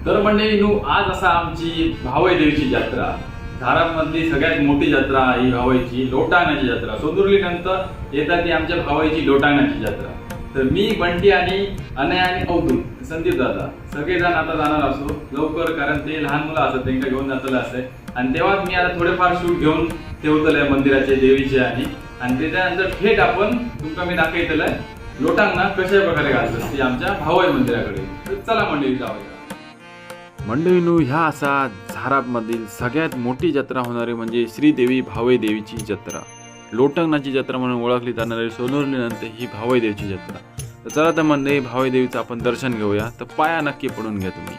तर मंडळींनो, आज असा आमची भावई देवीची जत्रा, धारामधली सगळ्यात मोठी जत्रा ही भावईची लोटांगणाची जत्रा. सोंदुर्ली नंतर येतात ती आमच्या भावईची लोटांगणाची जत्रा. तर मी बंटी आणि अनया आणि अवधूत संदीप दादा सगळेजण आता जाणार असो लवकर, कारण ते लहान मुलं असतात त्यांना घेऊन जातलं असते. आणि तेव्हाच मी आता थोडेफार शूट घेऊन ठेवतलंय मंदिराचे देवीचे आणि त्याच्यानंतर थेट आपण तुमका मी दाखवतलंय लोटांगणा कशा प्रकारे घालतात ती आमच्या भावई मंदिराकडे. तर चला मंडळी जाऊया. मंडळींनो, ह्या असा झारापमधील सगळ्यात मोठी जत्रा होणारी म्हणजे श्रीदेवी भावई देवीची जत्रा. लोटांगणाची जत्रा म्हणून ओळखली जाणारी सोनुर्लीनंतर ही भावई देवीची जत्रा. तर चला तर मंडळी, भावई देवीचं आपण दर्शन घेऊया. तर पाया नक्की पडून घ्या तुम्ही.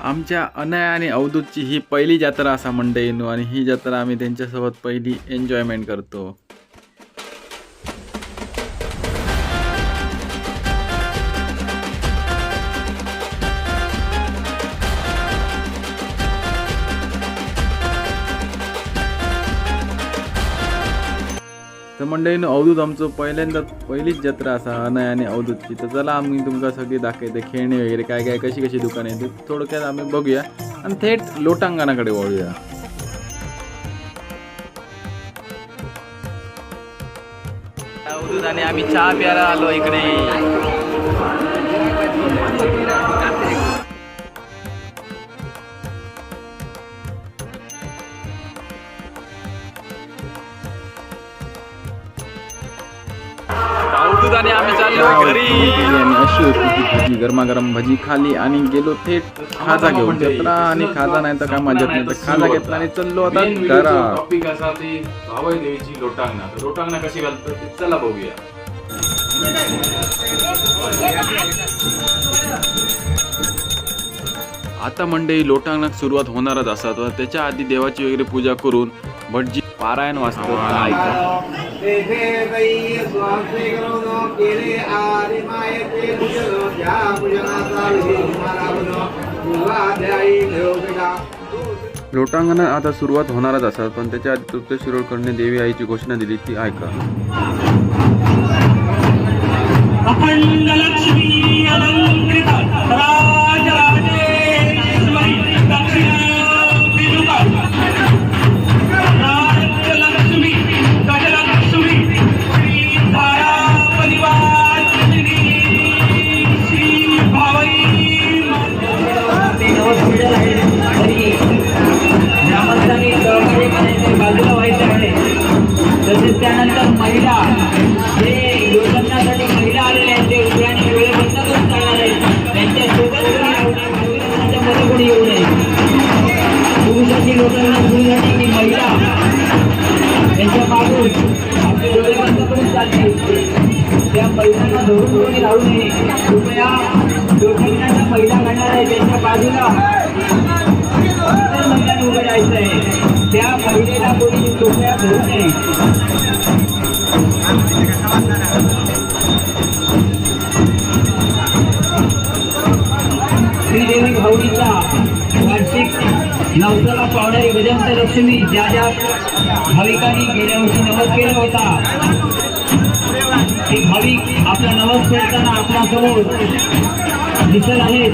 आमच्या अनया आणि अवधूतची ही पहिली जत्रा असा मंडळींनो, आणि ही जत्रा आम्ही त्यांच्यासोबत पहिली एन्जॉयमेंट करतो. तर मंडळींनो, अवधूत आमचं पहिलीच जत्रा असा अनया आणि अवधूतची. तर चला आम्ही तुमका सगळी दाखवते खेळणी वगैरे काय काय कशी कशी दुकाने आहेत थोडक्यात आम्ही बघूया आणि थेट लोटांगणाकडे वळूया. अवधूत आणि आम्ही चहा प्यायला आलो इकडे. आणि आम्ही चाललो घरी. आणि अशी होती ती भजी, गरमागरम भजी खाली आणि गेलो थेट खाजा घेऊन. जत्रा आणि खाजा नाही तर काय मजा नाही, तर खाजा घेतला आणि चाललो आता घरा. टॉपिक असा ती भावई देवीची लोटांगणा. तर लोटांगणा कशी घालतात ते चला बघूया. आता मंडळी लोटांगणात सुरुवात होणारच असतात. त्याच्या आधी देवाची वगैरे पूजा करून भटजी पारायण वाचतात. ऐका. लोटांगणात आता सुरुवात होणारच असतात, पण त्याच्या आधी तृप्त शिरोडकरने देवी आईची घोषणा दिली ती ऐका. तसेच त्यानंतर महिला जे योजनासाठी महिला आलेल्या आहेत, ते उद्याने वेळेबद्दलच करणार आहेत. त्यांच्यासोबत मध्ये कोणी येऊ नये. पुरुषांची लोकांना सुरूसाठी की महिला त्यांच्या मागून आपले वेळेबद्द करून चालतील. त्या महिलांना धरून कोणी राहू नये. कृपया लोकांना महिला घडणार आहे त्यांच्या बाजूला महिलांनी उभे राहायचं आहे. त्या महिलेला कोणी कृपया धरू नये. श्रीदेवी भावनीचा वार्षिक नवसाला पावणारी गजंत लक्ष्मी ज्या ज्या भाविकांनी गेल्या वर्षी नवस केला होता, ते भाविक आपला नवस करताना आपल्यासमोर दिसत आहेत.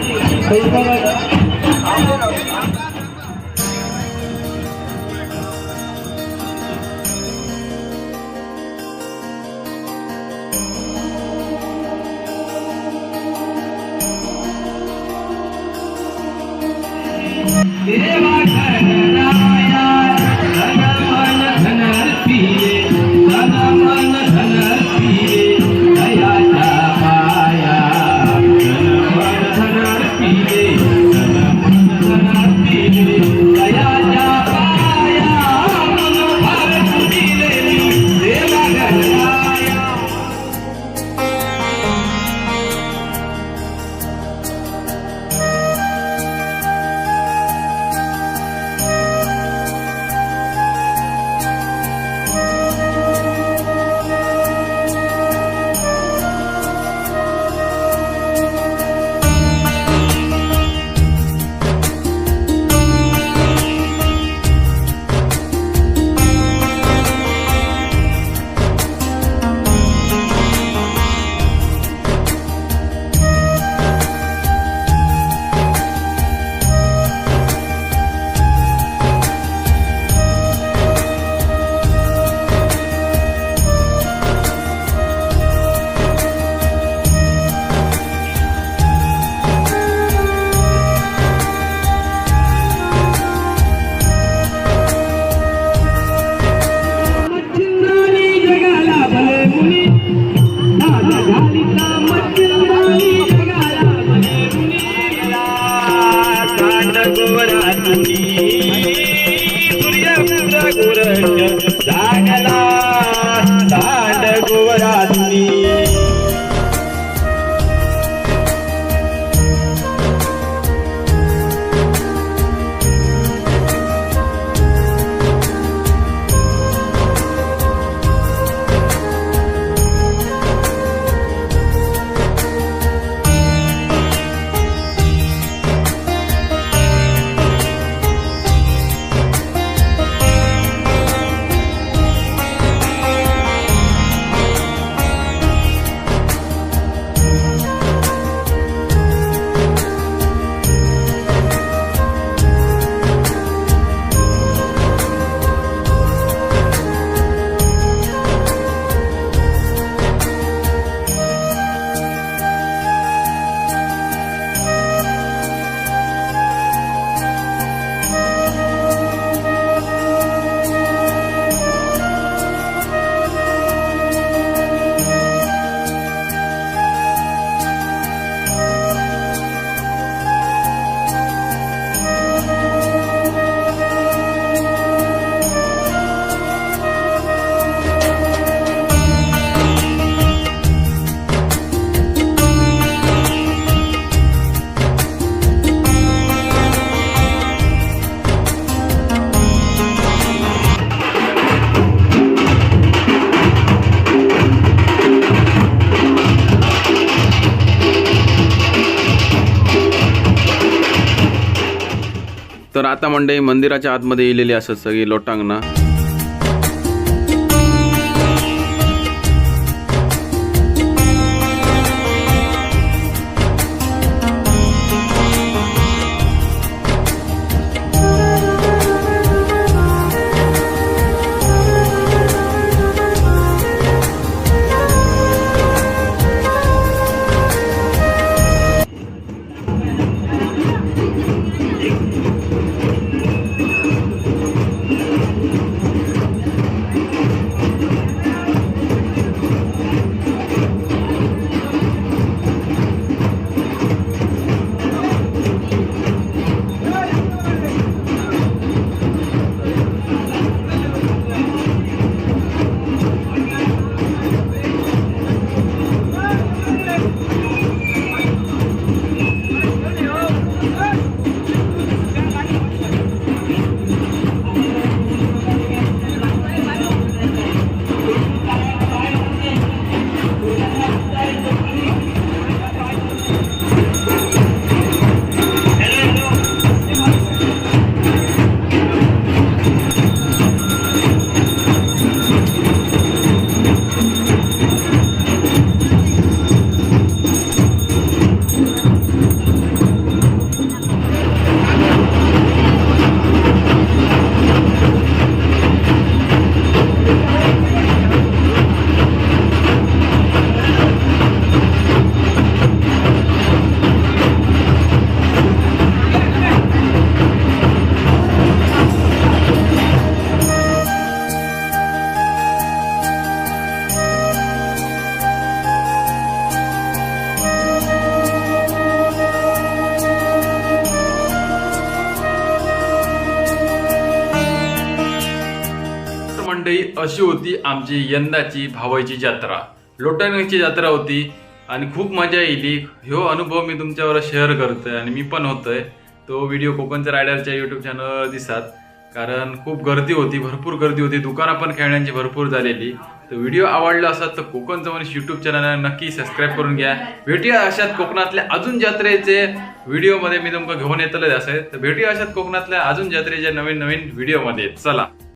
सांडगोरातुनी सूर्यपुत्र गुरच जागला सांडगोरातुनी. तर आता मंडळी मंदिराच्या आतमध्ये येलेली असत सगळी लोटांगणा. मंडळी अशी होती आमची यंदाची भावाईची जत्रा. लोटांगणची जत्रा होती आणि खूप मजा येईल. ह्यो अनुभव मी तुमच्यावर शेअर करतोय आणि मी पण होतोय. तो व्हिडिओ कोकणचं रायडरच्या युट्यूब चॅनलवर दिसतात. कारण खूप गर्दी होती, भरपूर गर्दी होती. दुकानं पण खेळण्यांची भरपूर झालेली. तर व्हिडिओ आवडला असत तर कोकणचं मनीष युट्यूब चॅनलला नक्की सबस्क्राईब करून घ्या. भेटूया अशात कोकणातल्या अजून जत्रेचे व्हिडिओमध्ये मी तुमका घेऊन येतले असेल. तर भेटूया अशात कोकणातल्या अजून जत्रेच्या नवीन नवीन व्हिडिओमध्ये. चला.